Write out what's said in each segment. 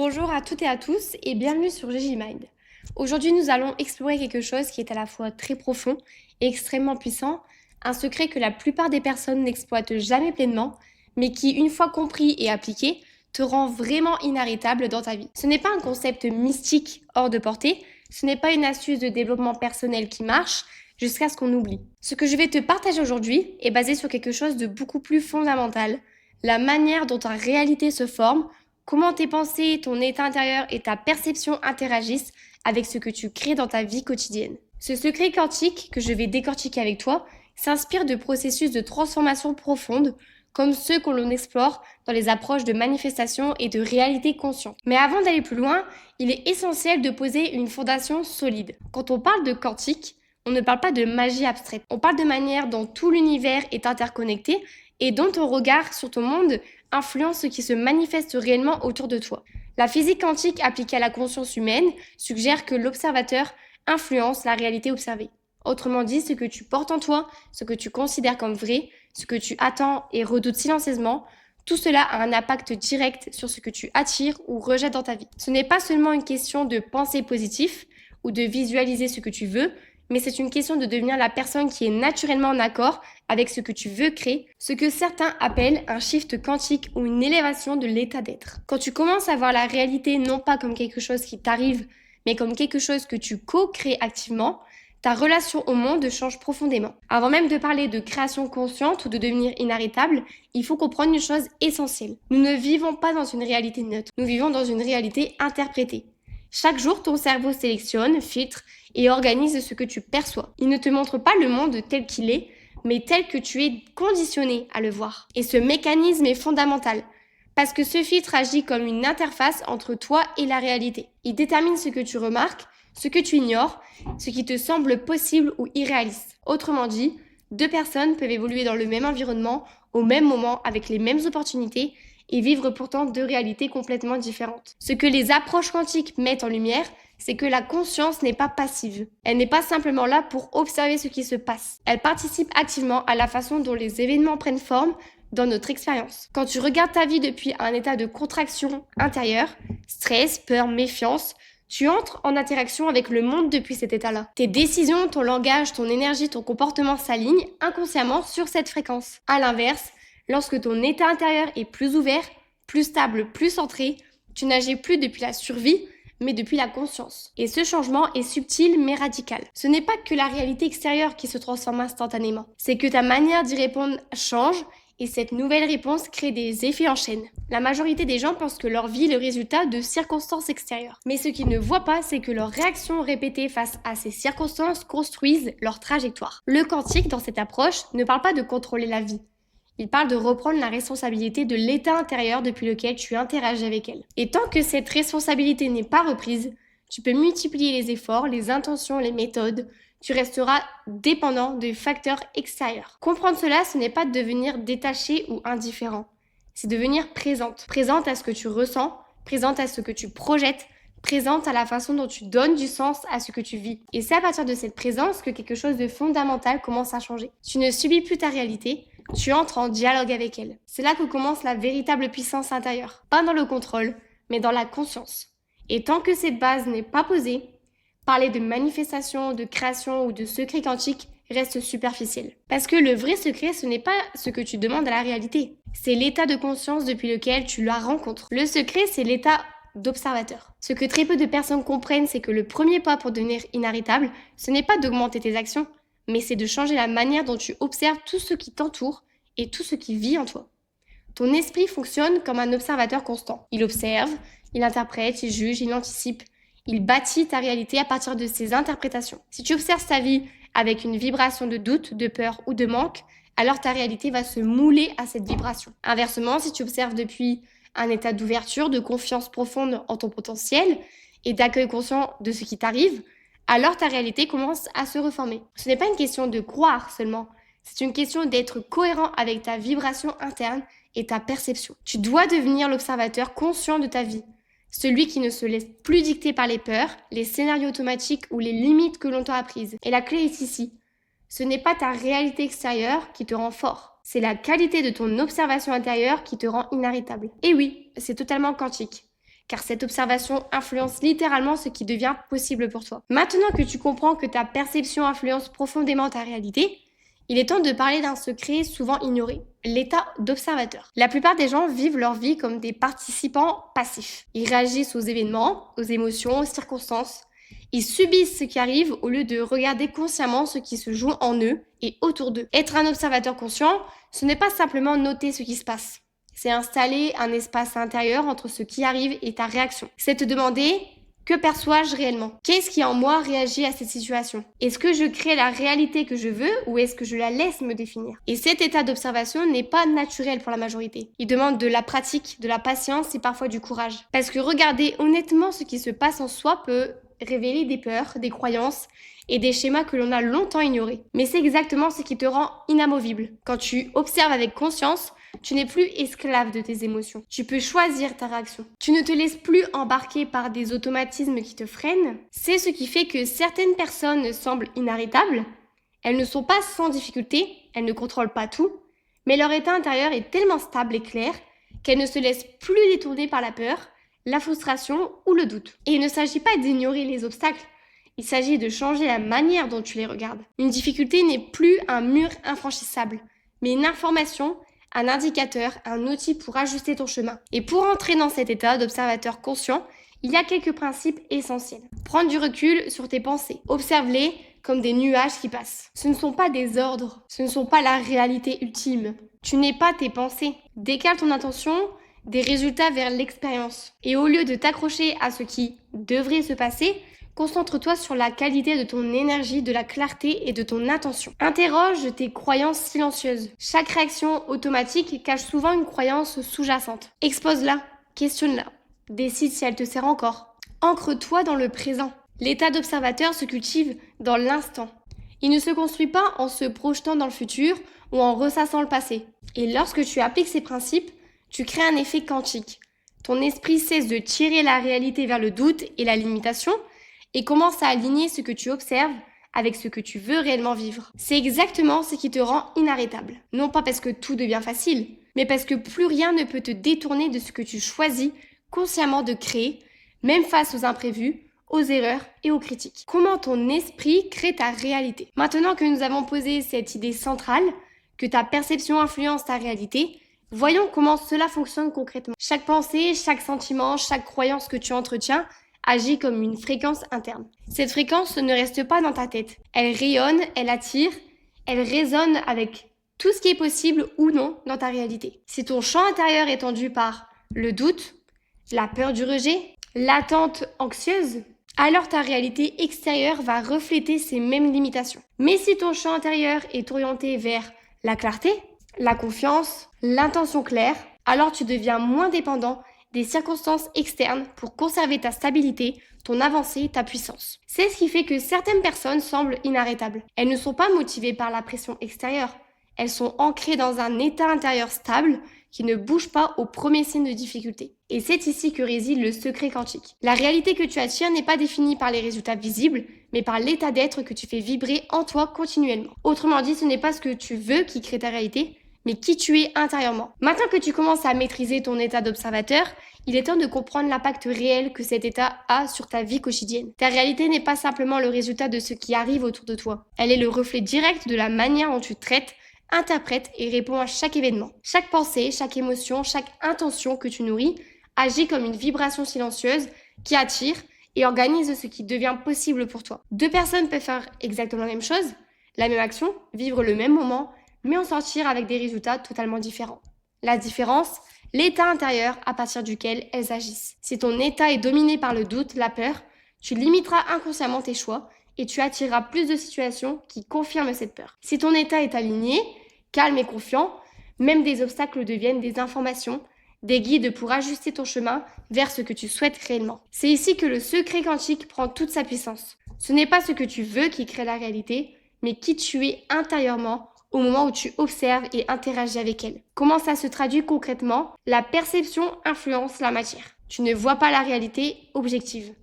Bonjour à toutes et à tous et bienvenue sur Mind. Aujourd'hui, nous allons explorer quelque chose qui est à la fois très profond et extrêmement puissant, un secret que la plupart des personnes n'exploitent jamais pleinement, mais qui, une fois compris et appliqué, te rend vraiment inarrêtable dans ta vie. Ce n'est pas un concept mystique hors de portée, ce n'est pas une astuce de développement personnel qui marche jusqu'à ce qu'on oublie. Ce que je vais te partager aujourd'hui est basé sur quelque chose de beaucoup plus fondamental, la manière dont ta réalité se forme, comment tes pensées, ton état intérieur et ta perception interagissent avec ce que tu crées dans ta vie quotidienne. Ce secret quantique que je vais décortiquer avec toi s'inspire de processus de transformation profonde comme ceux que l'on explore dans les approches de manifestation et de réalité consciente. Mais avant d'aller plus loin, il est essentiel de poser une fondation solide. Quand on parle de quantique, on ne parle pas de magie abstraite. On parle de manière dont tout l'univers est interconnecté et dont ton regard sur ton monde influence ce qui se manifeste réellement autour de toi. La physique quantique appliquée à la conscience humaine suggère que l'observateur influence la réalité observée. Autrement dit, ce que tu portes en toi, ce que tu considères comme vrai, ce que tu attends et redoutes silencieusement, tout cela a un impact direct sur ce que tu attires ou rejettes dans ta vie. Ce n'est pas seulement une question de penser positif ou de visualiser ce que tu veux, mais c'est une question de devenir la personne qui est naturellement en accord avec ce que tu veux créer, ce que certains appellent un shift quantique ou une élévation de l'état d'être. Quand tu commences à voir la réalité non pas comme quelque chose qui t'arrive, mais comme quelque chose que tu co-crées activement, ta relation au monde change profondément. Avant même de parler de création consciente ou de devenir inarrêtable, il faut comprendre une chose essentielle. Nous ne vivons pas dans une réalité neutre, nous vivons dans une réalité interprétée. Chaque jour, ton cerveau sélectionne, filtre et organise ce que tu perçois. Il ne te montre pas le monde tel qu'il est, mais tel que tu es conditionné à le voir. Et ce mécanisme est fondamental, parce que ce filtre agit comme une interface entre toi et la réalité. Il détermine ce que tu remarques, ce que tu ignores, ce qui te semble possible ou irréaliste. Autrement dit, deux personnes peuvent évoluer dans le même environnement, au même moment, avec les mêmes opportunités, et vivre pourtant deux réalités complètement différentes. Ce que les approches quantiques mettent en lumière, c'est que la conscience n'est pas passive. Elle n'est pas simplement là pour observer ce qui se passe. Elle participe activement à la façon dont les événements prennent forme dans notre expérience. Quand tu regardes ta vie depuis un état de contraction intérieure, stress, peur, méfiance, tu entres en interaction avec le monde depuis cet état-là. Tes décisions, ton langage, ton énergie, ton comportement s'alignent inconsciemment sur cette fréquence. À l'inverse, lorsque ton état intérieur est plus ouvert, plus stable, plus centré, tu n'agis plus depuis la survie, mais depuis la conscience. Et ce changement est subtil mais radical. Ce n'est pas que la réalité extérieure qui se transforme instantanément, c'est que ta manière d'y répondre change et cette nouvelle réponse crée des effets en chaîne. La majorité des gens pensent que leur vie est le résultat de circonstances extérieures. Mais ce qu'ils ne voient pas, c'est que leurs réactions répétées face à ces circonstances construisent leur trajectoire. Le quantique, dans cette approche, ne parle pas de contrôler la vie. Il parle de reprendre la responsabilité de l'état intérieur depuis lequel tu interagis avec elle. Et tant que cette responsabilité n'est pas reprise, tu peux multiplier les efforts, les intentions, les méthodes, tu resteras dépendant de facteurs extérieurs. Comprendre cela, ce n'est pas devenir détaché ou indifférent. C'est devenir présente. Présente à ce que tu ressens, présente à ce que tu projettes, présente à la façon dont tu donnes du sens à ce que tu vis. Et c'est à partir de cette présence que quelque chose de fondamental commence à changer. Tu ne subis plus ta réalité, tu entres en dialogue avec elle. C'est là que commence la véritable puissance intérieure. Pas dans le contrôle, mais dans la conscience. Et tant que cette base n'est pas posée, parler de manifestation, de création ou de secret quantique reste superficiel. Parce que le vrai secret, ce n'est pas ce que tu demandes à la réalité. C'est l'état de conscience depuis lequel tu la rencontres. Le secret, c'est l'état d'observateur. Ce que très peu de personnes comprennent, c'est que le premier pas pour devenir inarrêtable, ce n'est pas d'augmenter tes actions, mais c'est de changer la manière dont tu observes tout ce qui t'entoure et tout ce qui vit en toi. Ton esprit fonctionne comme un observateur constant. Il observe, il interprète, il juge, il anticipe. Il bâtit ta réalité à partir de ses interprétations. Si tu observes ta vie avec une vibration de doute, de peur ou de manque, alors ta réalité va se mouler à cette vibration. Inversement, si tu observes depuis un état d'ouverture, de confiance profonde en ton potentiel et d'accueil conscient de ce qui t'arrive, alors ta réalité commence à se reformer. Ce n'est pas une question de croire seulement, c'est une question d'être cohérent avec ta vibration interne et ta perception. Tu dois devenir l'observateur conscient de ta vie. Celui qui ne se laisse plus dicter par les peurs, les scénarios automatiques ou les limites que l'on t'a apprises. Et la clé est ici. Ce n'est pas ta réalité extérieure qui te rend fort. C'est la qualité de ton observation intérieure qui te rend inarrêtable. Et oui, c'est totalement quantique. car cette observation influence littéralement ce qui devient possible pour toi. Maintenant que tu comprends que ta perception influence profondément ta réalité, il est temps de parler d'un secret souvent ignoré, l'état d'observateur. La plupart des gens vivent leur vie comme des participants passifs. Ils réagissent aux événements, aux émotions, aux circonstances. Ils subissent ce qui arrive au lieu de regarder consciemment ce qui se joue en eux et autour d'eux. Être un observateur conscient, ce n'est pas simplement noter ce qui se passe. C'est installer un espace intérieur entre ce qui arrive et ta réaction. C'est te demander: que perçois-je réellement? Qu'est-ce qui en moi réagit à cette situation? Est-ce que je crée la réalité que je veux ou est-ce que je la laisse me définir? Et cet état d'observation n'est pas naturel pour la majorité. Il demande de la pratique, de la patience et parfois du courage. Parce que regarder honnêtement ce qui se passe en soi peut révéler des peurs, des croyances et des schémas que l'on a longtemps ignorés. Mais c'est exactement ce qui te rend inamovible. Quand tu observes avec conscience, tu n'es plus esclave de tes émotions. Tu peux choisir ta réaction. Tu ne te laisses plus embarquer par des automatismes qui te freinent. C'est ce qui fait que certaines personnes semblent inarrêtables. Elles ne sont pas sans difficulté, elles ne contrôlent pas tout, mais leur état intérieur est tellement stable et clair qu'elles ne se laissent plus détourner par la peur, la frustration ou le doute. Et il ne s'agit pas d'ignorer les obstacles, il s'agit de changer la manière dont tu les regardes. Une difficulté n'est plus un mur infranchissable, mais une information, un indicateur, un outil pour ajuster ton chemin. Et pour entrer dans cet état d'observateur conscient, il y a quelques principes essentiels. Prendre du recul sur tes pensées. Observe-les comme des nuages qui passent. Ce ne sont pas des ordres, ce ne sont pas la réalité ultime. Tu n'es pas tes pensées. Décale ton attention des résultats vers l'expérience. Et au lieu de t'accrocher à ce qui devrait se passer, concentre-toi sur la qualité de ton énergie, de la clarté et de ton attention. Interroge tes croyances silencieuses. Chaque réaction automatique cache souvent une croyance sous-jacente. Expose-la, questionne-la. Décide si elle te sert encore. Ancre-toi dans le présent. L'état d'observateur se cultive dans l'instant. Il ne se construit pas en se projetant dans le futur ou en ressassant le passé. Et lorsque tu appliques ces principes, tu crées un effet quantique. Ton esprit cesse de tirer la réalité vers le doute et la limitation et commence à aligner ce que tu observes avec ce que tu veux réellement vivre. C'est exactement ce qui te rend inarrêtable. Non pas parce que tout devient facile, mais parce que plus rien ne peut te détourner de ce que tu choisis consciemment de créer, même face aux imprévus, aux erreurs et aux critiques. Comment ton esprit crée ta réalité? Maintenant que nous avons posé cette idée centrale, que ta perception influence ta réalité, voyons comment cela fonctionne concrètement. Chaque pensée, chaque sentiment, chaque croyance que tu entretiens agit comme une fréquence interne. Cette fréquence ne reste pas dans ta tête. Elle rayonne, elle attire, elle résonne avec tout ce qui est possible ou non dans ta réalité. Si ton champ intérieur est tendu par le doute, la peur du rejet, l'attente anxieuse, alors ta réalité extérieure va refléter ces mêmes limitations. Mais si ton champ intérieur est orienté vers la clarté, la confiance, l'intention claire, alors tu deviens moins dépendant des circonstances externes pour conserver ta stabilité, ton avancée, ta puissance. C'est ce qui fait que certaines personnes semblent inarrêtables. Elles ne sont pas motivées par la pression extérieure. Elles sont ancrées dans un état intérieur stable qui ne bouge pas au premier signe de difficulté. Et c'est ici que réside le secret quantique. La réalité que tu attires n'est pas définie par les résultats visibles, mais par l'état d'être que tu fais vibrer en toi continuellement. Autrement dit, ce n'est pas ce que tu veux qui crée ta réalité, mais qui tu es intérieurement. Maintenant que tu commences à maîtriser ton état d'observateur, il est temps de comprendre l'impact réel que cet état a sur ta vie quotidienne. Ta réalité n'est pas simplement le résultat de ce qui arrive autour de toi. Elle est le reflet direct de la manière dont tu traites, interprètes et réponds à chaque événement. Chaque pensée, chaque émotion, chaque intention que tu nourris agit comme une vibration silencieuse qui attire et organise ce qui devient possible pour toi. Deux personnes peuvent faire exactement la même chose, la même action, vivre le même moment, mais en sortir avec des résultats totalement différents. La différence, l'état intérieur à partir duquel elles agissent. Si ton état est dominé par le doute, la peur, tu limiteras inconsciemment tes choix et tu attireras plus de situations qui confirment cette peur. Si ton état est aligné, calme et confiant, même des obstacles deviennent des informations, des guides pour ajuster ton chemin vers ce que tu souhaites réellement. C'est ici que le secret quantique prend toute sa puissance. Ce n'est pas ce que tu veux qui crée la réalité, mais qui tu es intérieurement au moment où tu observes et interagis avec elle. Comment ça se traduit concrètement? La perception influence la matière. Tu ne vois pas la réalité objective.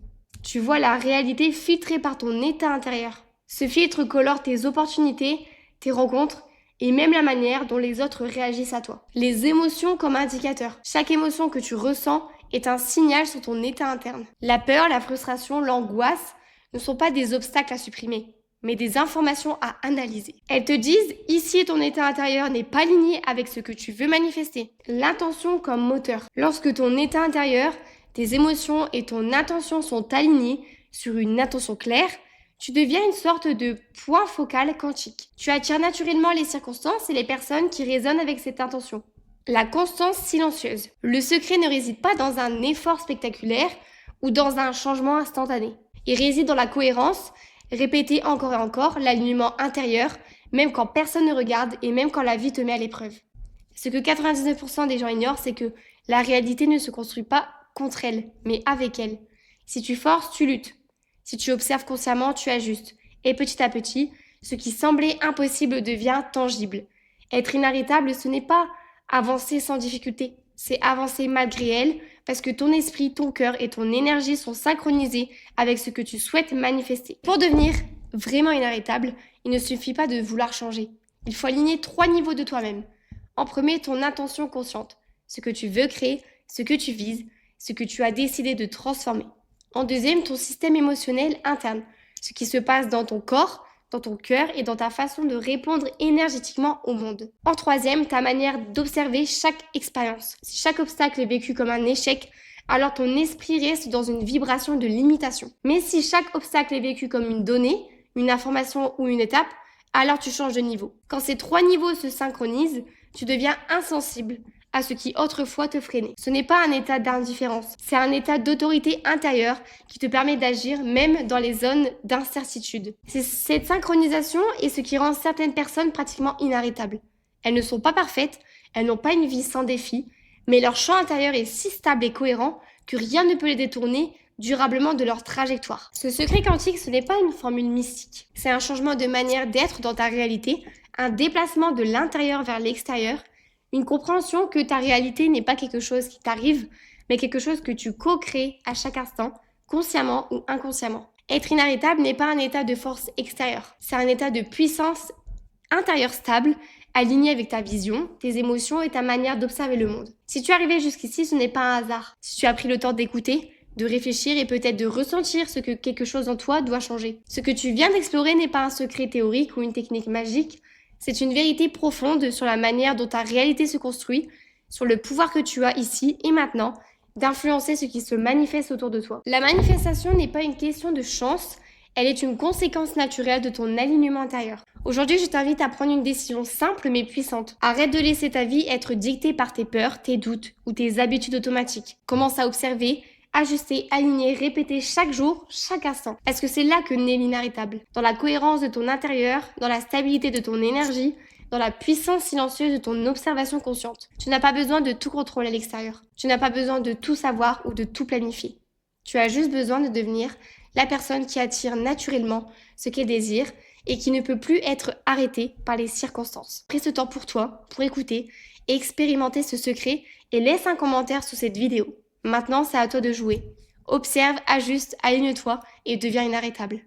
Tu vois la réalité filtrée par ton état intérieur. Ce filtre colore tes opportunités, tes rencontres et même la manière dont les autres réagissent à toi. Les émotions comme indicateurs. Chaque émotion que tu ressens est un signal sur ton état interne. La peur, la frustration, l'angoisse ne sont pas des obstacles à supprimer, mais des informations à analyser. Elles te disent, ici ton état intérieur n'est pas aligné avec ce que tu veux manifester. L'intention comme moteur. Lorsque ton état intérieur, tes émotions et ton intention sont alignés sur une intention claire, tu deviens une sorte de point focal quantique. Tu attires naturellement les circonstances et les personnes qui résonnent avec cette intention. La constance silencieuse. Le secret ne réside pas dans un effort spectaculaire ou dans un changement instantané. Il réside dans la cohérence, répéter encore et encore l'alignement intérieur, même quand personne ne regarde et même quand la vie te met à l'épreuve. Ce que 99% des gens ignorent, c'est que la réalité ne se construit pas contre elle, mais avec elle. Si tu forces, tu luttes. Si tu observes consciemment, tu ajustes. Et petit à petit, ce qui semblait impossible devient tangible. Être inarrêtable, ce n'est pas avancer sans difficulté, c'est avancer malgré elle, parce que ton esprit, ton cœur et ton énergie sont synchronisés avec ce que tu souhaites manifester. Pour devenir vraiment inarrêtable, il ne suffit pas de vouloir changer. Il faut aligner 3 niveaux de toi-même. En premier, ton intention consciente, ce que tu veux créer, ce que tu vises, ce que tu as décidé de transformer. En deuxième, ton système émotionnel interne, ce qui se passe dans ton corps, dans ton cœur et dans ta façon de répondre énergétiquement au monde. En troisième, ta manière d'observer chaque expérience. Si chaque obstacle est vécu comme un échec, alors ton esprit reste dans une vibration de limitation. Mais si chaque obstacle est vécu comme une donnée, une information ou une étape, alors tu changes de niveau. Quand ces 3 niveaux se synchronisent, tu deviens insensible à ce qui autrefois te freinait. Ce n'est pas un état d'indifférence, c'est un état d'autorité intérieure qui te permet d'agir même dans les zones d'incertitude. C'est cette synchronisation est ce qui rend certaines personnes pratiquement inarrêtables. Elles ne sont pas parfaites, elles n'ont pas une vie sans défi, mais leur champ intérieur est si stable et cohérent que rien ne peut les détourner durablement de leur trajectoire. Ce secret quantique, ce n'est pas une formule mystique. C'est un changement de manière d'être dans ta réalité, un déplacement de l'intérieur vers l'extérieur, une compréhension que ta réalité n'est pas quelque chose qui t'arrive, mais quelque chose que tu co-crées à chaque instant, consciemment ou inconsciemment. Être inarrêtable n'est pas un état de force extérieure, c'est un état de puissance intérieure stable, aligné avec ta vision, tes émotions et ta manière d'observer le monde. Si tu es arrivé jusqu'ici, ce n'est pas un hasard. Si tu as pris le temps d'écouter, de réfléchir et peut-être de ressentir ce que quelque chose en toi doit changer. Ce que tu viens d'explorer n'est pas un secret théorique ou une technique magique, c'est une vérité profonde sur la manière dont ta réalité se construit, sur le pouvoir que tu as ici et maintenant d'influencer ce qui se manifeste autour de toi. La manifestation n'est pas une question de chance, elle est une conséquence naturelle de ton alignement intérieur. Aujourd'hui, je t'invite à prendre une décision simple mais puissante. Arrête de laisser ta vie être dictée par tes peurs, tes doutes ou tes habitudes automatiques. Commence à observer, ajuster, aligner, répéter chaque jour, chaque instant. Parce que c'est là que naît l'inarrêtable. Dans la cohérence de ton intérieur, dans la stabilité de ton énergie, dans la puissance silencieuse de ton observation consciente. Tu n'as pas besoin de tout contrôler à l'extérieur. Tu n'as pas besoin de tout savoir ou de tout planifier. Tu as juste besoin de devenir la personne qui attire naturellement ce qu'elle désire et qui ne peut plus être arrêtée par les circonstances. Pris ce temps pour toi, pour écouter et expérimenter ce secret et laisse un commentaire sous cette vidéo. Maintenant, c'est à toi de jouer. Observe, ajuste, aligne-toi et deviens inarrêtable.